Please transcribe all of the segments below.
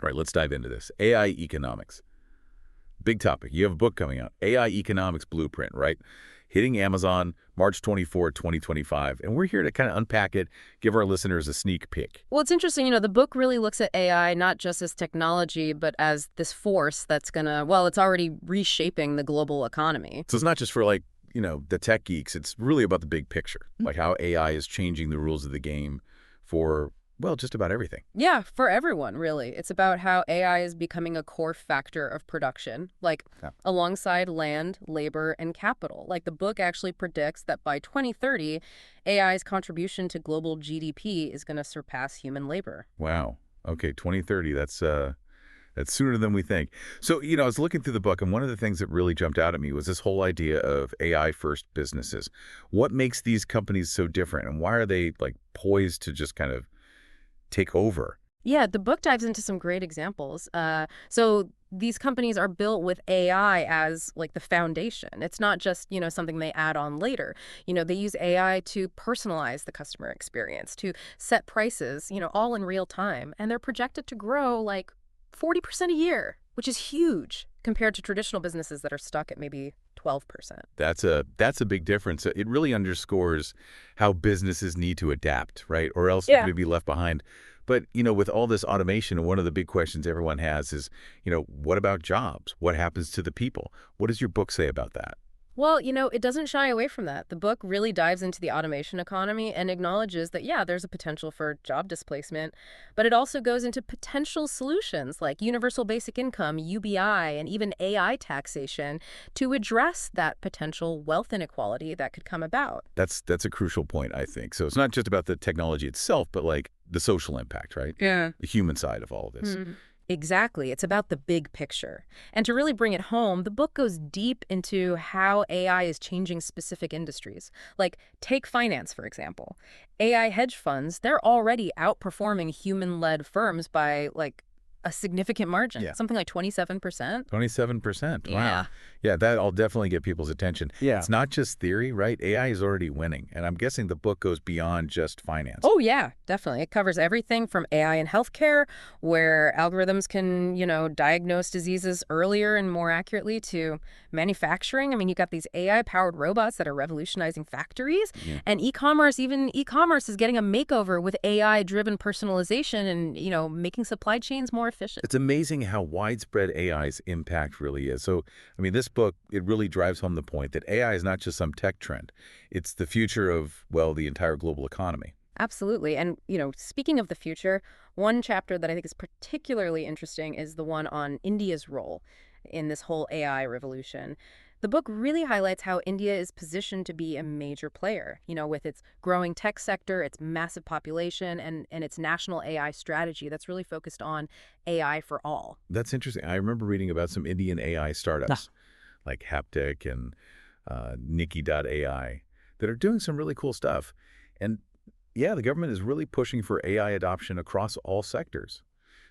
All right, let's dive into this. AI economics. Big topic. You have a book coming out, AI Economics Blueprint, right? Hitting Amazon March 24, 2025. And we're here to kind of unpack it, give our listeners a sneak peek. Well, it's interesting, the book really looks at AI not just as technology, but as this force that's it's already reshaping the global economy. So it's not just for the tech geeks. It's really about the big picture, like how AI is changing the rules of the game for, just about everything. Yeah, for everyone, really. It's about how AI is becoming a core factor of production, alongside land, labor, and capital. Like the book actually predicts that by 2030, AI's contribution to global GDP is going to surpass human labor. Wow. Okay, 2030. That's sooner than we think. So, I was looking through the book, and one of the things that really jumped out at me was this whole idea of AI-first businesses. What makes these companies so different, and why are they poised to just kind of take over? Yeah, the book dives into some great examples. So these companies are built with AI as the foundation. It's not just, something they add on later. They use AI to personalize the customer experience, to set prices, all in real time. And they're projected to grow 40% a year, which is huge compared to traditional businesses that are stuck at maybe 12%. That's a big difference. It really underscores how businesses need to adapt, right? Or else Yeah. they'd be left behind. But, with all this automation, one of the big questions everyone has is, what about jobs? What happens to the people? What does your book say about that? Well, it doesn't shy away from that. The book really dives into the automation economy and acknowledges that, yeah, there's a potential for job displacement, but it also goes into potential solutions like universal basic income, UBI, and even AI taxation to address that potential wealth inequality that could come about. That's a crucial point, I think. So it's not just about the technology itself, but the social impact, right? Yeah. The human side of all of this. Exactly. It's about the big picture. And to really bring it home, the book goes deep into how AI is changing specific industries. Take finance, for example. AI hedge funds, they're already outperforming human-led firms by a significant margin, Yeah. something like 27%. 27%. Wow. Yeah. Yeah, that'll definitely get people's attention. Yeah. It's not just theory, right? AI is already winning. And I'm guessing the book goes beyond just finance. Oh, yeah, definitely. It covers everything from AI in healthcare, where algorithms can, diagnose diseases earlier and more accurately, to manufacturing. I mean, you got these AI-powered robots that are revolutionizing factories. Yeah. And e-commerce, even e-commerce is getting a makeover with AI-driven personalization and, making supply chains more efficient. It's amazing how widespread AI's impact really is. So, this book, it really drives home the point that AI is not just some tech trend. It's the future of, the entire global economy. Absolutely. And, speaking of the future, one chapter that I think is particularly interesting is the one on India's role in this whole AI revolution. The book really highlights how India is positioned to be a major player, with its growing tech sector, its massive population, and its national AI strategy that's really focused on AI for all. That's interesting. I remember reading about some Indian AI startups like Haptic and Nikki.ai that are doing some really cool stuff. And yeah, the government is really pushing for AI adoption across all sectors.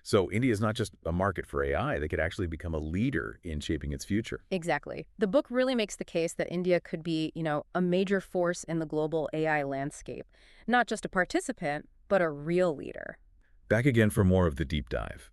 So India is not just a market for AI. They could actually become a leader in shaping its future. Exactly. The book really makes the case that India could be, a major force in the global AI landscape. Not just a participant, but a real leader. Back again for more of the deep dive.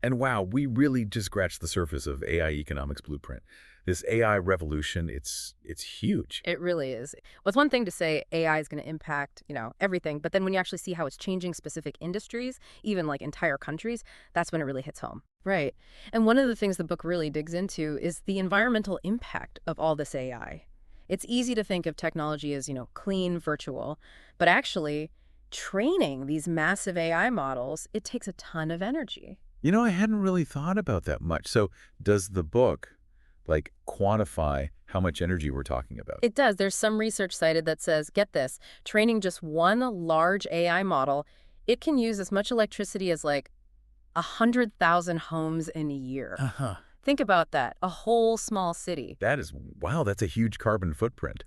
And wow, we really just scratched the surface of AI Economics Blueprint. This AI revolution, it's huge. It really is. Well, it's one thing to say AI is going to impact, everything, but then when you actually see how it's changing specific industries, even entire countries, that's when it really hits home. Right. And one of the things the book really digs into is the environmental impact of all this AI. It's easy to think of technology as, clean, virtual, but actually training these massive AI models, it takes a ton of energy. I hadn't really thought about that much. So does the book quantify how much energy we're talking about? It does. There's some research cited that says, get this, training just one large AI model, it can use as much electricity as 100,000 homes in a year. Uh-huh. Think about that. A whole small city. Wow, that's a huge carbon footprint.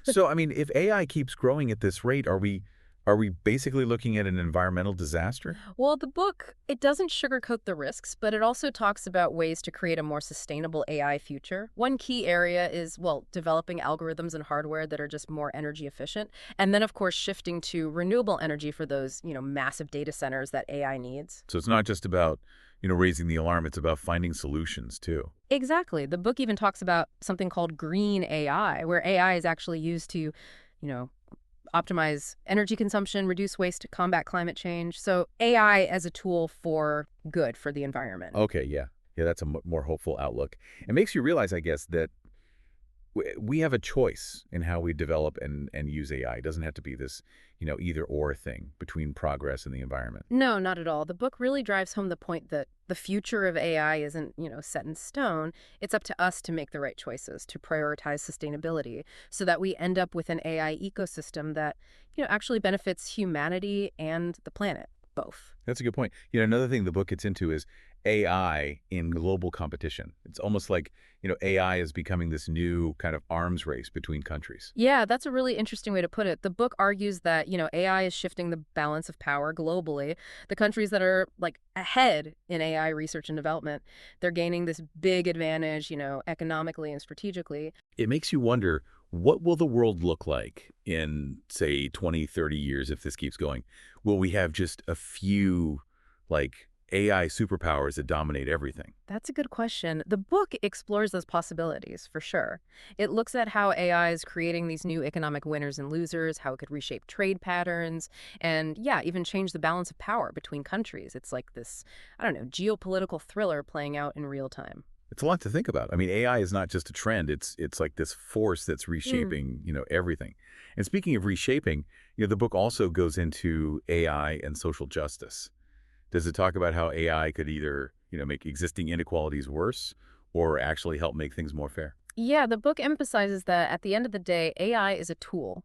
So, if AI keeps growing at this rate, are we Are we basically looking at an environmental disaster? Well, the book, it doesn't sugarcoat the risks, but it also talks about ways to create a more sustainable AI future. One key area is, well, developing algorithms and hardware that are just more energy efficient. And then, of course, shifting to renewable energy for those, massive data centers that AI needs. So it's not just about, raising the alarm. It's about finding solutions too. Exactly. The book even talks about something called green AI, where AI is actually used to, you know, optimize energy consumption, reduce waste, combat climate change. So AI as a tool for good for the environment. Okay, yeah. Yeah, that's a more hopeful outlook. It makes you realize, I guess, that we have a choice in how we develop and use AI. It doesn't have to be this, either or thing between progress and the environment. No, not at all. The book really drives home the point that the future of AI isn't, set in stone. It's up to us to make the right choices, to prioritize sustainability so that we end up with an AI ecosystem that, actually benefits humanity and the planet, both. That's a good point. Another thing the book gets into is AI in global competition. It's almost like, AI is becoming this new kind of arms race between countries. Yeah, that's a really interesting way to put it. The book argues that, AI is shifting the balance of power globally. The countries that are like ahead in AI research and development, they're gaining this big advantage, economically and strategically. It makes you wonder, what will the world look like in, say, 20, 30 years if this keeps going? Will we have just a few, like, AI superpowers that dominate everything? That's a good question. The book explores those possibilities, for sure. It looks at how AI is creating these new economic winners and losers, how it could reshape trade patterns, and yeah, even change the balance of power between countries. It's like this, I don't know, geopolitical thriller playing out in real time. It's a lot to think about. I mean, AI is not just a trend. It's like this force that's reshaping, everything. And speaking of reshaping, the book also goes into AI and social justice. Does it talk about how AI could either, make existing inequalities worse or actually help make things more fair? Yeah, the book emphasizes that at the end of the day, AI is a tool.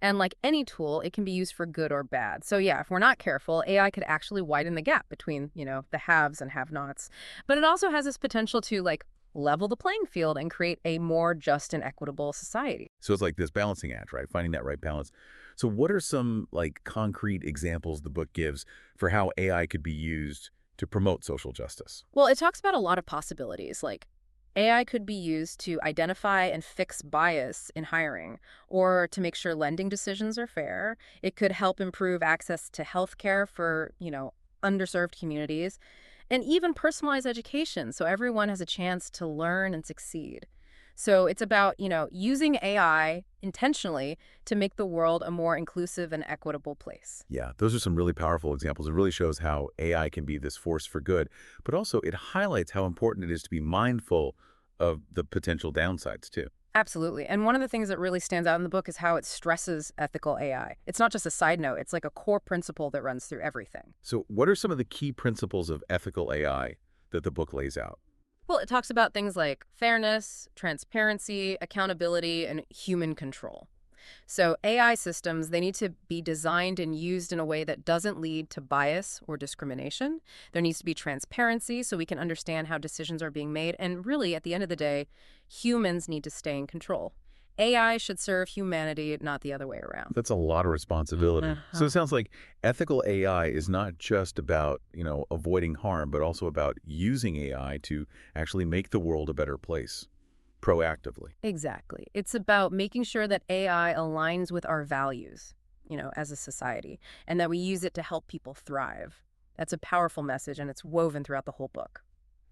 And like any tool, it can be used for good or bad. So yeah, if we're not careful, AI could actually widen the gap between, the haves and have-nots. But it also has this potential to like level the playing field and create a more just and equitable society. So it's like this balancing act, right? Finding that right balance. So what are some like concrete examples the book gives for how AI could be used to promote social justice? Well, it talks about a lot of possibilities, like AI could be used to identify and fix bias in hiring or to make sure lending decisions are fair. It could help improve access to healthcare for, underserved communities and even personalized education so everyone has a chance to learn and succeed. So it's about, using AI intentionally to make the world a more inclusive and equitable place. Yeah, those are some really powerful examples. It really shows how AI can be this force for good, but also it highlights how important it is to be mindful of the potential downsides too. Absolutely. And one of the things that really stands out in the book is how it stresses ethical AI. It's not just a side note, it's like a core principle that runs through everything. So what are some of the key principles of ethical AI that the book lays out? Well, it talks about things like fairness, transparency, accountability, and human control. So AI systems, they need to be designed and used in a way that doesn't lead to bias or discrimination. There needs to be transparency so we can understand how decisions are being made. And really, at the end of the day, humans need to stay in control. AI should serve humanity, not the other way around. That's a lot of responsibility. So Uh-huh. it sounds like ethical AI is not just about, avoiding harm, but also about using AI to actually make the world a better place proactively. Exactly. It's about making sure that AI aligns with our values, as a society, and that we use it to help people thrive. That's a powerful message, and it's woven throughout the whole book.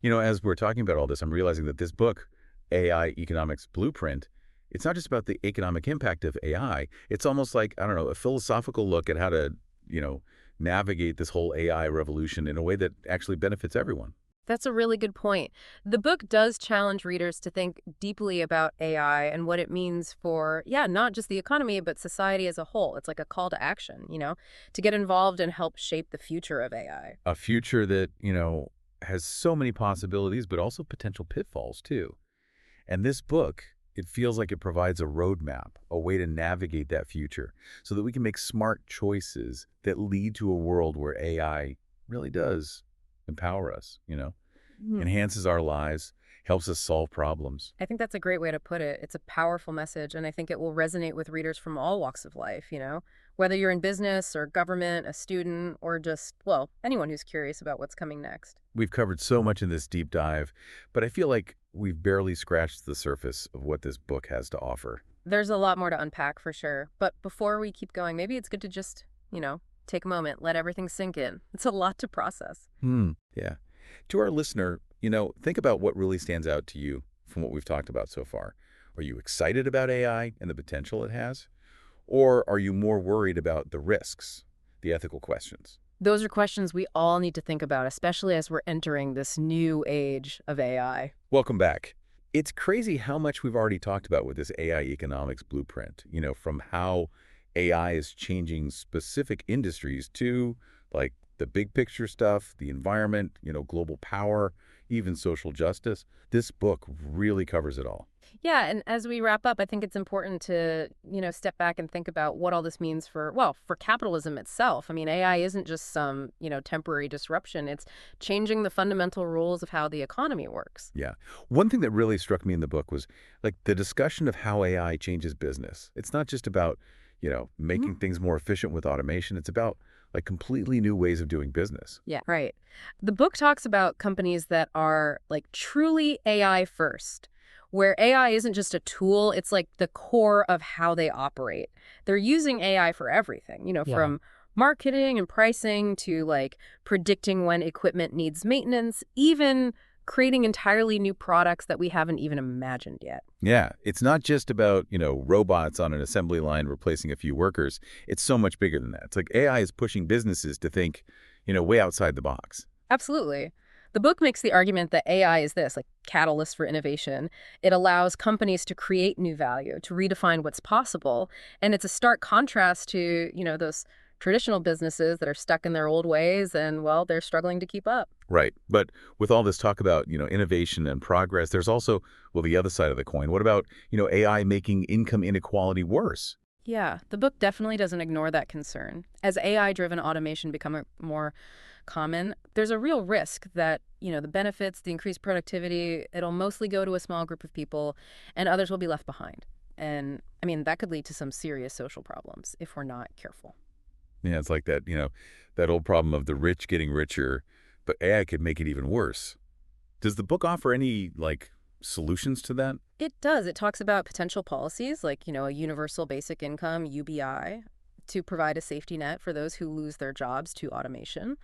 As we're talking about all this, I'm realizing that this book, AI Economics Blueprint, it's not just about the economic impact of AI. It's almost like, I don't know, a philosophical look at how to, you know, navigate this whole AI revolution in a way that actually benefits everyone. That's a really good point. The book does challenge readers to think deeply about AI and what it means for, yeah, not just the economy, but society as a whole. It's like a call to action, to get involved and help shape the future of AI. A future that, has so many possibilities, but also potential pitfalls too. And this book, it feels like it provides a roadmap, a way to navigate that future so that we can make smart choices that lead to a world where AI really does empower us, Hmm. enhances our lives, helps us solve problems. I think that's a great way to put it. It's a powerful message, and I think it will resonate with readers from all walks of life, whether you're in business or government, a student, or just, well, anyone who's curious about what's coming next. We've covered so much in this deep dive, but I feel like we've barely scratched the surface of what this book has to offer. There's a lot more to unpack for sure. But before we keep going, maybe it's good to just, take a moment, let everything sink in. It's a lot to process. Yeah. To our listener, think about what really stands out to you from what we've talked about so far. Are you excited about AI and the potential it has? Or are you more worried about the risks, the ethical questions? Those are questions we all need to think about, especially as we're entering this new age of AI. Welcome back. It's crazy how much we've already talked about with this AI economics blueprint, from how AI is changing specific industries to like the big picture stuff, the environment, global power, even social justice. This book really covers it all. Yeah, and as we wrap up, I think it's important to, step back and think about what all this means for, well, for capitalism itself. I mean, AI isn't just some, temporary disruption. It's changing the fundamental rules of how the economy works. Yeah. One thing that really struck me in the book was like the discussion of how AI changes business. It's not just about, making things more efficient with automation. It's about like completely new ways of doing business. Yeah, right. The book talks about companies that are like truly AI first, where AI isn't just a tool, it's like the core of how they operate. They're using AI for everything, Yeah. from marketing and pricing to like predicting when equipment needs maintenance, even creating entirely new products that we haven't even imagined yet. Yeah, it's not just about, robots on an assembly line replacing a few workers. It's so much bigger than that. It's like AI is pushing businesses to think, way outside the box. Absolutely. The book makes the argument that AI is this, like catalyst for innovation. It allows companies to create new value, to redefine what's possible. And it's a stark contrast to, those traditional businesses that are stuck in their old ways and, well, they're struggling to keep up. Right. But with all this talk about, innovation and progress, there's also, well, the other side of the coin. What about, AI making income inequality worse? Yeah, the book definitely doesn't ignore that concern. As AI-driven automation become more common, there's a real risk that, the benefits, the increased productivity, it'll mostly go to a small group of people and others will be left behind. And I mean, that could lead to some serious social problems if we're not careful. Yeah, it's like that, that old problem of the rich getting richer, but AI could make it even worse. Does the book offer any, like, solutions to that? It does. It talks about potential policies like, a universal basic income, UBI, to provide a safety net for those who lose their jobs to automation.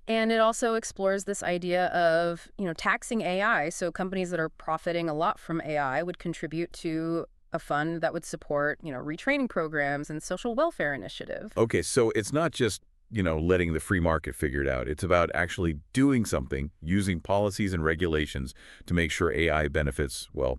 And it also explores this idea of, taxing AI. So companies that are profiting a lot from AI would contribute to a fund that would support, retraining programs and social welfare initiative. Okay, so it's not just, letting the free market figure it out. It's about actually doing something, using policies and regulations to make sure AI benefits, well,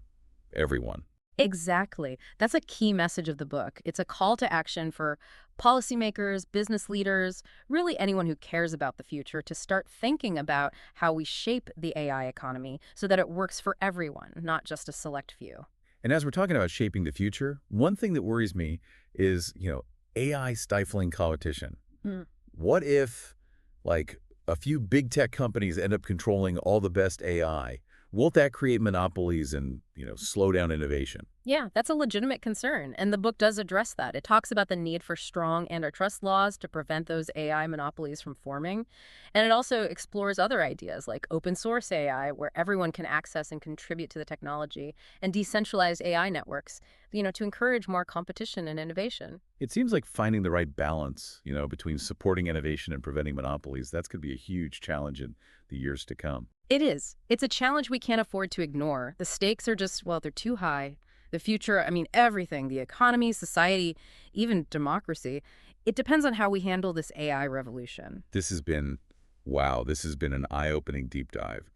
everyone. Exactly. That's a key message of the book. It's a call to action for policymakers, business leaders, really anyone who cares about the future to start thinking about how we shape the AI economy so that it works for everyone, not just a select few. And as we're talking about shaping the future, one thing that worries me is, AI stifling competition. Mm. What if, like, a few big tech companies end up controlling all the best AI? Won't that create monopolies and, slow down innovation? Yeah, that's a legitimate concern, and the book does address that. It talks about the need for strong antitrust laws to prevent those AI monopolies from forming, and it also explores other ideas like open source AI, where everyone can access and contribute to the technology, and decentralized AI networks, to encourage more competition and innovation. It seems like finding the right balance, between supporting innovation and preventing monopolies, that's going to be a huge challenge in the years to come. It is. It's a challenge we can't afford to ignore. The stakes are just, well, they're too high. The future, I mean, everything, the economy, society, even democracy, it depends on how we handle this AI revolution. This has been, wow, this has been an eye-opening deep dive.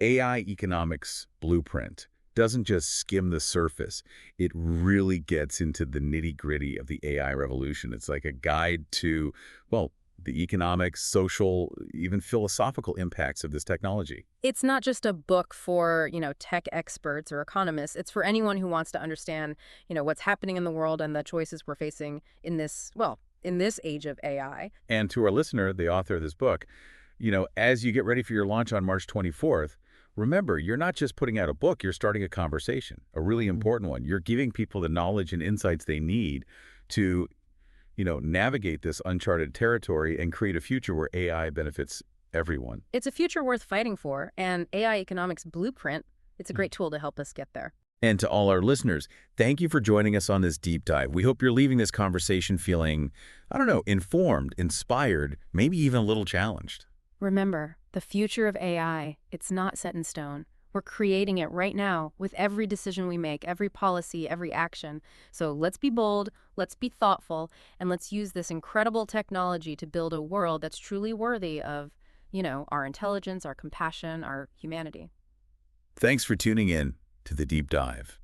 AI economics blueprint doesn't just skim the surface. It really gets into the nitty-gritty of the AI revolution. It's like a guide to, well, the economic, social, even philosophical impacts of this technology. It's not just a book for, tech experts or economists. It's for anyone who wants to understand, what's happening in the world and the choices we're facing in this, well, in this age of AI. And to our listener, the author of this book, as you get ready for your launch on March 24th, Remember, you're not just putting out a book, you're starting a conversation, a really important one. You're giving people the knowledge and insights they need to, navigate this uncharted territory and create a future where AI benefits everyone. It's a future worth fighting for, and AI Economics Blueprint, it's a great tool to help us get there. And to all our listeners, thank you for joining us on this deep dive. We hope you're leaving this conversation feeling, I don't know, informed, inspired, maybe even a little challenged. Remember, the future of AI, it's not set in stone. We're creating it right now with every decision we make, every policy, every action. So let's be bold, let's be thoughtful, and let's use this incredible technology to build a world that's truly worthy of, our intelligence, our compassion, our humanity. Thanks for tuning in to the deep dive.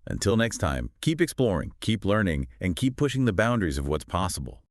Until next time, keep exploring, keep learning, and keep pushing the boundaries of what's possible.